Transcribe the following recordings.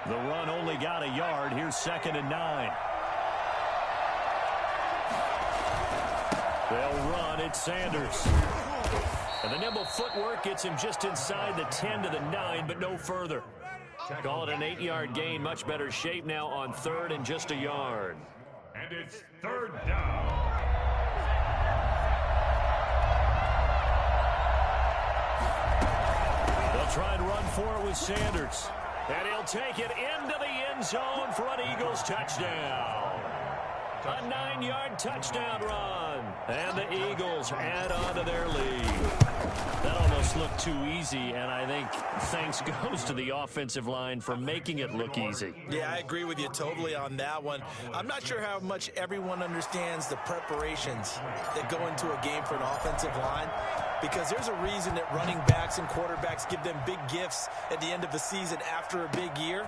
The run only got a yard. Here's 2nd and 9. They'll run. It's Sanders. And the nimble footwork gets him just inside the 10 to the 9, but no further. Call it an 8-yard gain. Much better shape now on 3rd and just a yard. And it's 3rd down. They'll try and run for it with Sanders. And he'll take it into the end zone for an Eagles touchdown. A 9-yard touchdown run. And the Eagles add on to their lead. That almost looked too easy, and I think thanks goes to the offensive line for making it look easy. Yeah, I agree with you totally on that one. I'm not sure how much everyone understands the preparations that go into a game for an offensive line, because there's a reason that running backs and quarterbacks give them big gifts at the end of the season after a big year.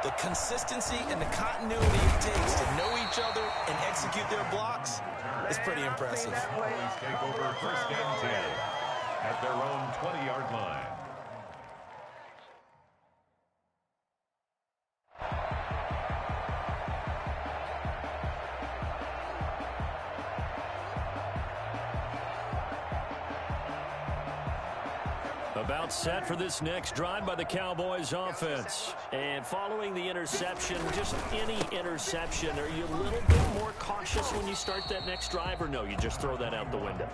The consistency and the continuity it takes to know each other and execute their blocks is pretty impressive. Please take over 1st and 10 at their own 20-yard line. About set for this next drive by the Cowboys offense. And following the interception, just any interception, are you a little bit more cautious when you start that next drive, or no, you just throw that out the window?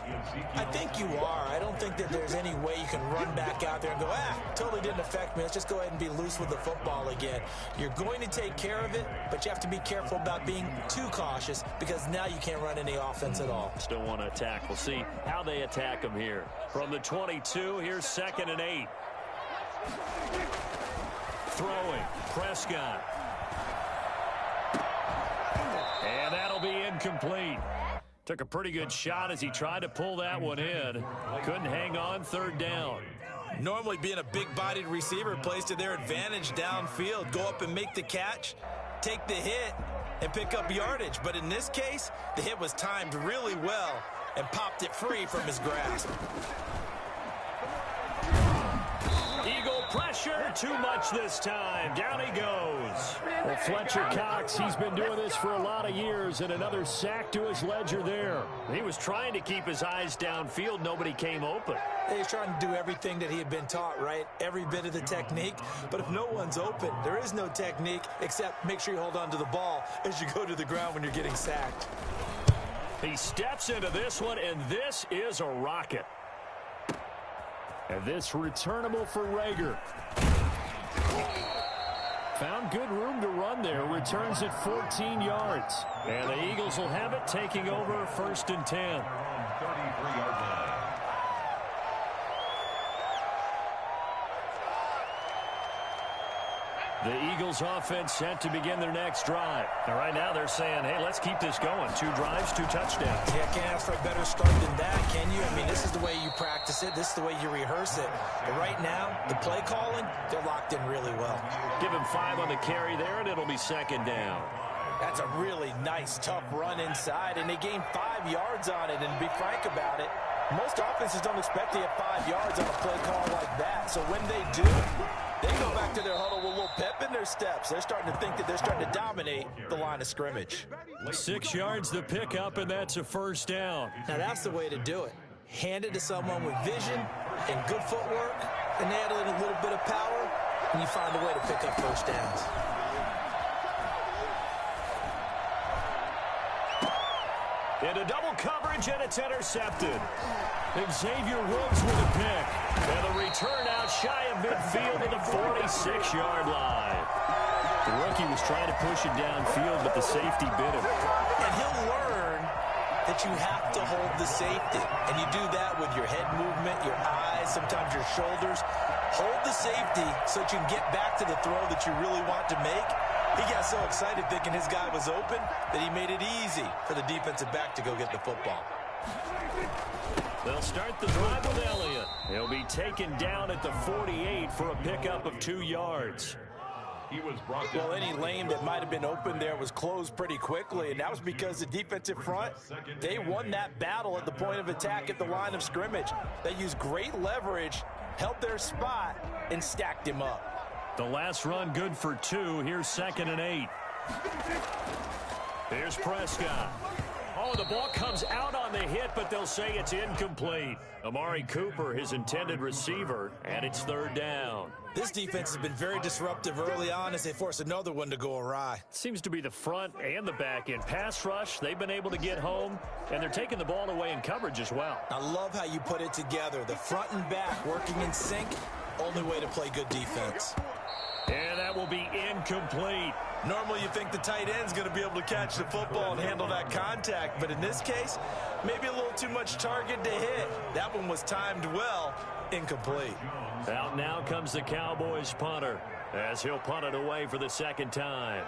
I think you are. I don't think that there's any way you can run back out there and go, totally didn't affect me. Let's just go ahead and be loose with the football again. You're going to take care of it, but you have to be careful about being too cautious, because now you can't run any offense at all. Still want to attack. We'll see how they attack them here. From the 22, here's 2nd and 8. Throwing, Prescott. And that'll be incomplete. Took a pretty good shot as he tried to pull that one in. Couldn't hang on. 3rd down. Normally being a big-bodied receiver plays to their advantage downfield. Go up and make the catch, take the hit, and pick up yardage. But in this case, the hit was timed really well and popped it free from his grasp. Eagle pressure, too much this time. Down he goes. Well, Fletcher Cox, he's been doing this for a lot of years, and another sack to his ledger there. He was trying to keep his eyes downfield. Nobody came open. He's trying to do everything that he had been taught, right? Every bit of the technique. But if no one's open, there is no technique except make sure you hold on to the ball as you go to the ground when you're getting sacked. He steps into this one, and this is a rocket. And this returnable for Rager. Found good room to run there. Returns at 14 yards. And the Eagles will have it, taking over 1st and 10. 33-yard line. The Eagles offense set to begin their next drive. And right now they're saying, hey, let's keep this going. 2 drives, 2 touchdowns. Yeah, can't ask for a better start than that, can you? I mean, this is the way you practice it. This is the way you rehearse it. But right now, the play calling, they're locked in really well. Give him 5 on the carry there, and it'll be 2nd down. That's a really nice, tough run inside, and they gained 5 yards on it. And to be frank about it, most offenses don't expect to get 5 yards on a play call like that. So when they do, they go back to their huddle with a little pep in their steps. They're starting to think that they're starting to dominate the line of scrimmage. 6 yards the pickup, and that's a 1st down. Now that's the way to do it. Hand it to someone with vision and good footwork, and add in a little bit of power, and you find a way to pick up 1st downs. Into double coverage, and it's intercepted. Xavier Woods with a pick. And the return out shy of midfield to the 46-yard line. The rookie was trying to push it downfield, but the safety bit him. And he'll learn that you have to hold the safety. And you do that with your head movement, your eyes, sometimes your shoulders. Hold the safety so that you can get back to the throw that you really want to make. He got so excited thinking his guy was open that he made it easy for the defensive back to go get the football. They'll start the drive with Elliott. He'll be taken down at the 48 for a pickup of 2 yards. Well, any lane that might have been open there was closed pretty quickly, and that was because the defensive front, they won that battle at the point of attack at the line of scrimmage. They used great leverage, held their spot, and stacked him up. The last run good for 2. Here's 2nd and 8. Here's Prescott. Oh, the ball comes out on the hit, but they'll say it's incomplete. Amari Cooper, his intended receiver, and it's 3rd down. This defense has been very disruptive early on as they force another one to go awry. Seems to be the front and the back end. Pass rush, they've been able to get home, and they're taking the ball away in coverage as well. I love how you put it together. The front and back working in sync, only way to play good defense. And that will be incomplete. Normally you think the tight end's going to be able to catch the football and handle that contact, but in this case, maybe a little too much target to hit. That one was timed well, incomplete. Out now comes the Cowboys punter as he'll punt it away for the 2nd time.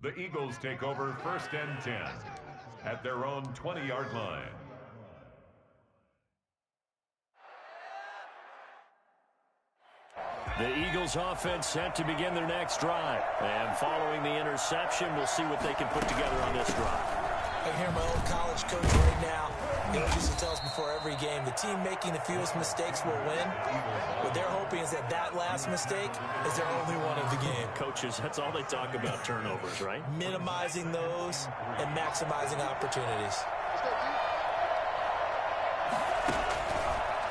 The Eagles take over 1st and 10 at their own 20-yard line. The Eagles offense set to begin their next drive. And following the interception, we'll see what they can put together on this drive. I hear my old college coach right now. He used to tell us before every game, the team making the fewest mistakes will win. What they're hoping is that last mistake is their only one of the game. Coaches, that's all they talk about, turnovers, right? Minimizing those and maximizing opportunities.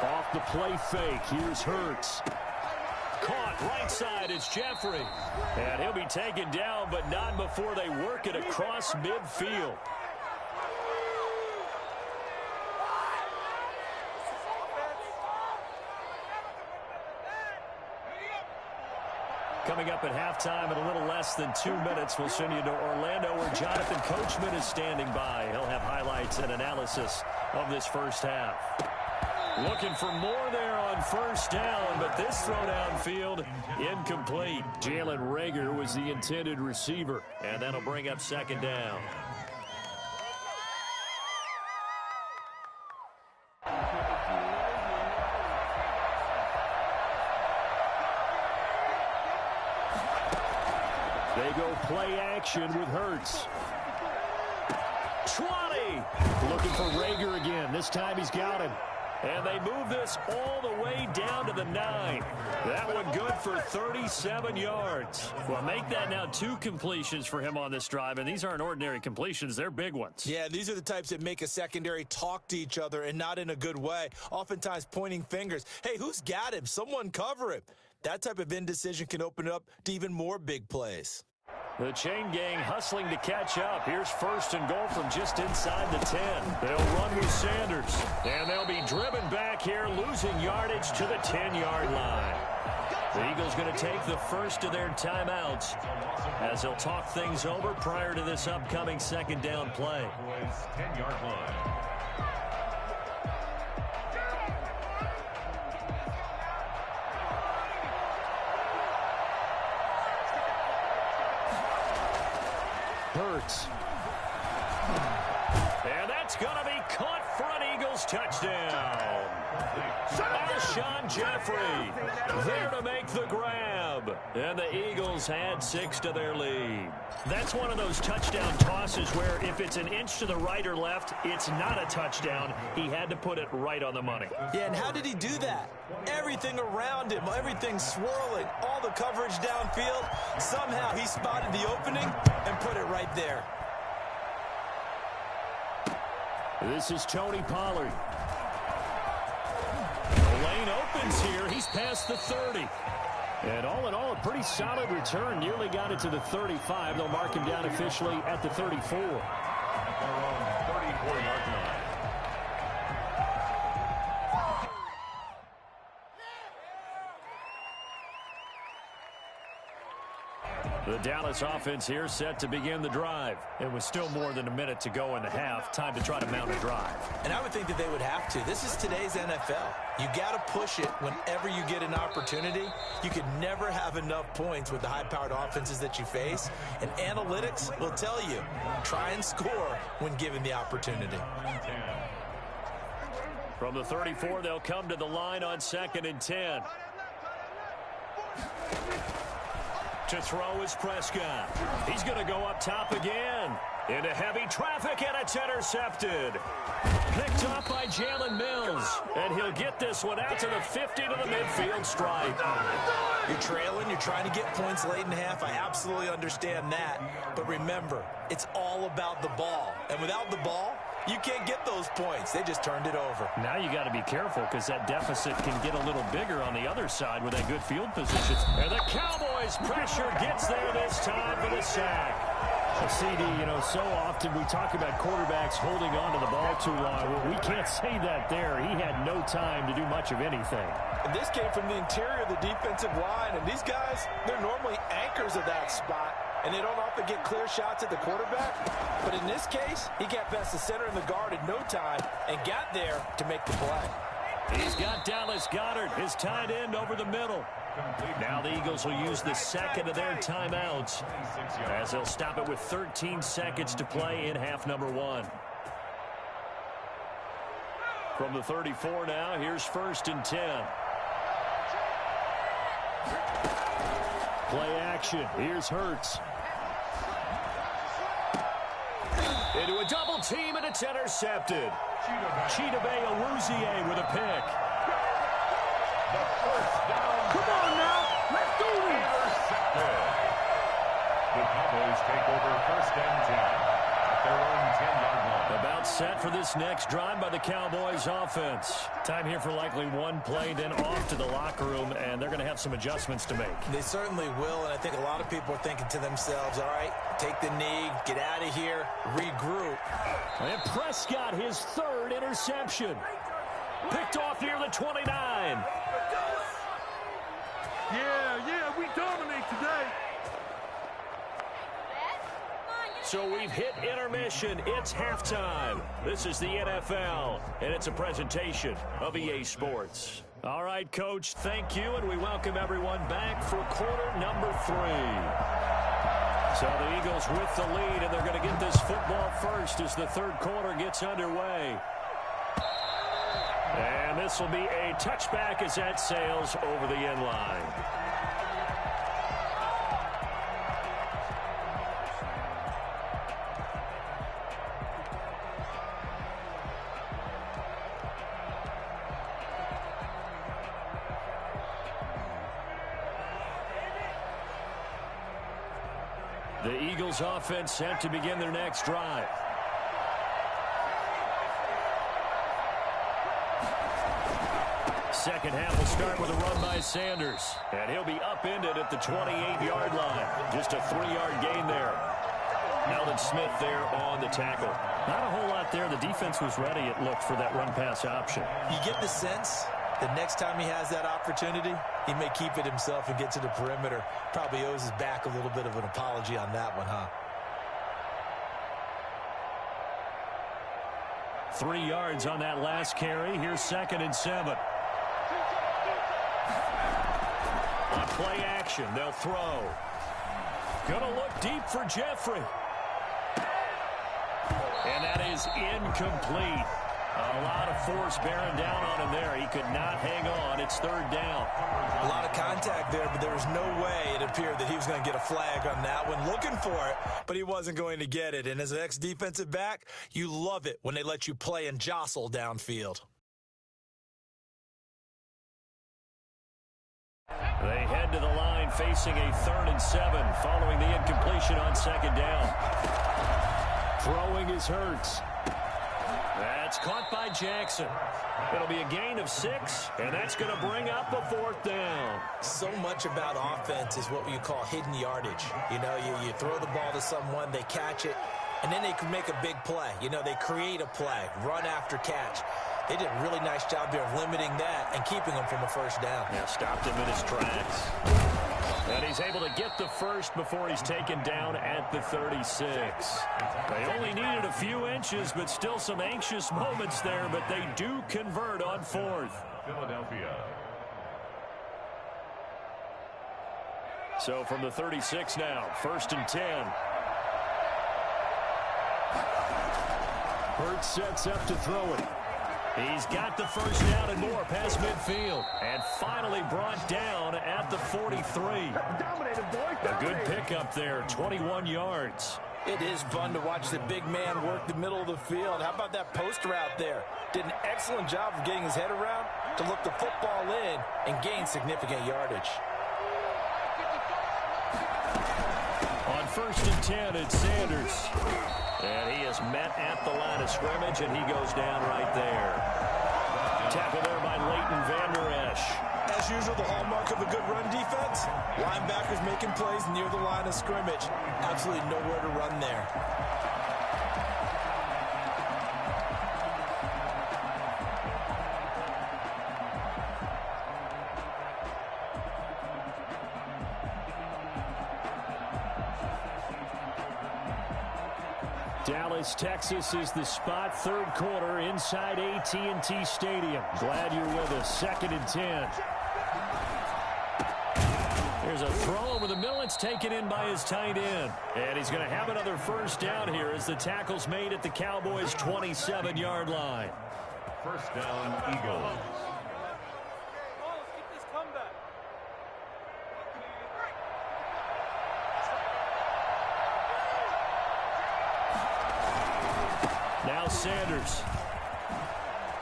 Off the play fake, here's Hurts. Caught right side, it's Jeffrey. And he'll be taken down, but not before they work it across midfield. Coming up at halftime in a little less than 2 minutes, we'll send you to Orlando where Jonathan Coachman is standing by. He'll have highlights and analysis of this first half. Looking for more there on 1st down, but this throw downfield incomplete. Jalen Reagor was the intended receiver, and that'll bring up 2nd down. They go play action with Hurts. 20. Looking for Reagor again. This time he's got him. And they move this all the way down to the 9. That one good for 37 yards. Well, make that now 2 completions for him on this drive, and these aren't ordinary completions. They're big ones. Yeah, these are the types that make a secondary talk to each other and not in a good way, oftentimes pointing fingers. Hey, who's got him? Someone cover him. That type of indecision can open it up to even more big plays. The chain gang hustling to catch up. Here's 1st and goal from just inside the 10. They'll run with Sanders. And they'll be driven back here, losing yardage to the 10-yard line. The Eagles going to take the first of their timeouts as they'll talk things over prior to this upcoming 2nd down play. 10-yard line. Hurts. And that's going to be caught for an Eagles touchdown. Alshon Jeffrey there to make the grab. And the Eagles add 6 to their lead. That's one of those touchdown tosses where if it's an inch to the right or left, it's not a touchdown. He had to put it right on the money. Yeah, and how did he do that? Everything around him, everything swirling, all the coverage downfield. Somehow he spotted the opening and put it right there. This is Tony Pollard. The lane opens here. He's past the 30. And all in all, a pretty solid return. Nearly got it to the 35. They'll mark him down officially at the 34. At their own 34-yard line. The Dallas offense here set to begin the drive. It was still more than a minute to go in the half. Time to try to mount a drive. And I would think that they would have to. This is today's NFL. You got to push it whenever you get an opportunity. You could never have enough points with the high-powered offenses that you face. And analytics will tell you, try and score when given the opportunity. From the 34, they'll come to the line on 2nd and 10. To throw is Prescott. He's going to go up top again. Into heavy traffic, and it's intercepted. Picked up by Jalen Mills. And he'll get this one out to the 50 to the midfield stripe. You're trailing. You're trying to get points late in the half. I absolutely understand that. But remember, it's all about the ball. And without the ball, you can't get those points. They just turned it over. Now you got to be careful because that deficit can get a little bigger on the other side with that good field position. And the Cowboys' pressure gets there this time for the sack. CD, you know, so often we talk about quarterbacks holding on to the ball too long. Well, we can't say that there. He had no time to do much of anything. And this came from the interior of the defensive line. And these guys, they're normally anchors of that spot. And they don't often get clear shots at the quarterback. But in this case, he got past the center and the guard in no time and got there to make the play. He's got Dallas Goedert, his tight end, over the middle. Now the Eagles will use the second of their timeouts as they'll stop it with 13 seconds to play in half number one. From the 34 now, here's 1st and 10. Play action. Here's Hurts. Into a double team, and it's intercepted. Chidobe Awuzie with a pick. Come on now. Let's do this. The Cowboys take over 1st and 10 at their own 10-yard line. About set for this next drive by the Cowboys offense. Time here for likely one play, then off to the locker room, and they're going to have some adjustments to make. They certainly will, and I think a lot of people are thinking to themselves, all right, take the knee, get out of here, regroup. And Prescott, his 3rd interception. Picked off near the 29. Yeah, we dominate today. So we've hit intermission. It's halftime. This is the NFL, and it's a presentation of EA Sports. All right, Coach, thank you, and we welcome everyone back for quarter number 3. So the Eagles with the lead, and they're going to get this football first as the 3rd quarter gets underway. And this will be a touchback as that sails over the end line. The Eagles offense set to begin their next drive. Second half will start with a run by Sanders. And he'll be upended at the 28-yard line. Just a 3-yard gain there. Alden Smith there on the tackle. Not a whole lot there. The defense was ready, it looked, for that run-pass option. You get the sense that next time he has that opportunity, he may keep it himself and get to the perimeter. Probably owes his back a little bit of an apology on that one, huh? 3 yards on that last carry. Here's 2nd and 7. On play action, they'll throw. Gonna look deep for Jeffrey. And that is incomplete. A lot of force bearing down on him there. He could not hang on. It's 3rd down. A lot of contact there, but there was no way it appeared that he was going to get a flag on that one. Looking for it, but he wasn't going to get it. And as an ex-defensive back, you love it when they let you play and jostle downfield. They head to the line facing a 3rd and 7 following the incompletion on 2nd down. Throwing is Hurts. That's caught by Jackson. It'll be a gain of 6, and that's going to bring up a 4th down. So much about offense is what you call hidden yardage. You know, you throw the ball to someone, they catch it, and then they can make a big play. You know, they create a play, run after catch. They did a really nice job there of limiting that and keeping him from a 1st down. Yeah, stopped him in his tracks. And he's able to get the 1st before he's taken down at the 36. They only needed a few inches, but still some anxious moments there, but they do convert on 4th. Philadelphia. So from the 36 now, 1st and 10. Hurts sets up to throw it. He's got the first down and more past midfield. And finally brought down at the 43. A good pickup there, 21 yards. It is fun to watch the big man work the middle of the field. How about that post route there? Did an excellent job of getting his head around to look the football in and gain significant yardage. On 1st and 10, it's Sanders. And he is met at the line of scrimmage, and he goes down right there. Tackle there by Leighton Vander Esch. As usual, the hallmark of a good run defense, linebackers making plays near the line of scrimmage. Absolutely nowhere to run there. Dallas, Texas is the spot. 3rd quarter inside AT&T Stadium. Glad you're with us. 2nd and 10. There's a throw over the middle. It's taken in by his tight end. And he's going to have another first down here as the tackle's made at the Cowboys' 27-yard line. First down, Eagles. Now Sanders.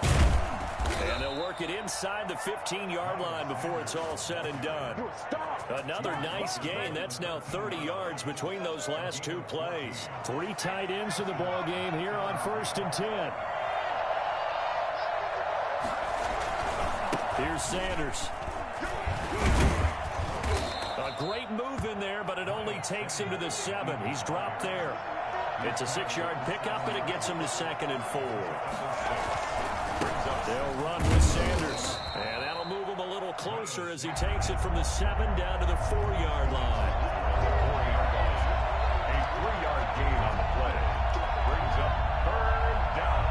And they'll work it inside the 15-yard line before it's all said and done. Another nice gain. That's now 30 yards between those last 2 plays. 3 tight ends in the ball game here on 1st and 10. Here's Sanders. A great move in there, but it only takes him to the 7. He's dropped there. It's a 6-yard pickup, and it gets him to 2nd and 4. They'll run with Sanders. And that'll move him a little closer as he takes it from the 7 down to the 4-yard line. A 3-yard gain on the play. Brings up 3rd down.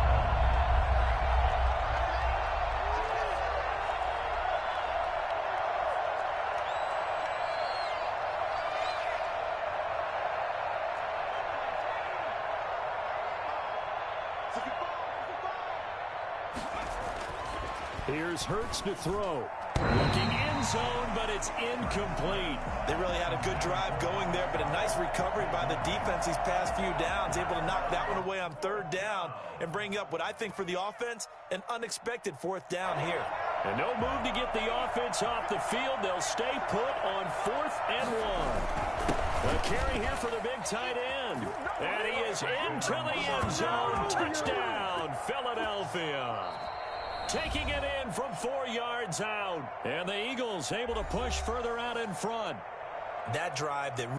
Here's Hurts to throw. Looking end zone, but it's incomplete. They really had a good drive going there, but a nice recovery by the defense these past few downs, able to knock that one away on 3rd down and bring up what I think for the offense, an unexpected 4th down here. And no move to get the offense off the field. They'll stay put on 4th and 1. A carry here for the big tight end. And he is into the end zone. Touchdown, Philadelphia. Taking it in from 4 yards out. And the Eagles able to push further out in front. That drive that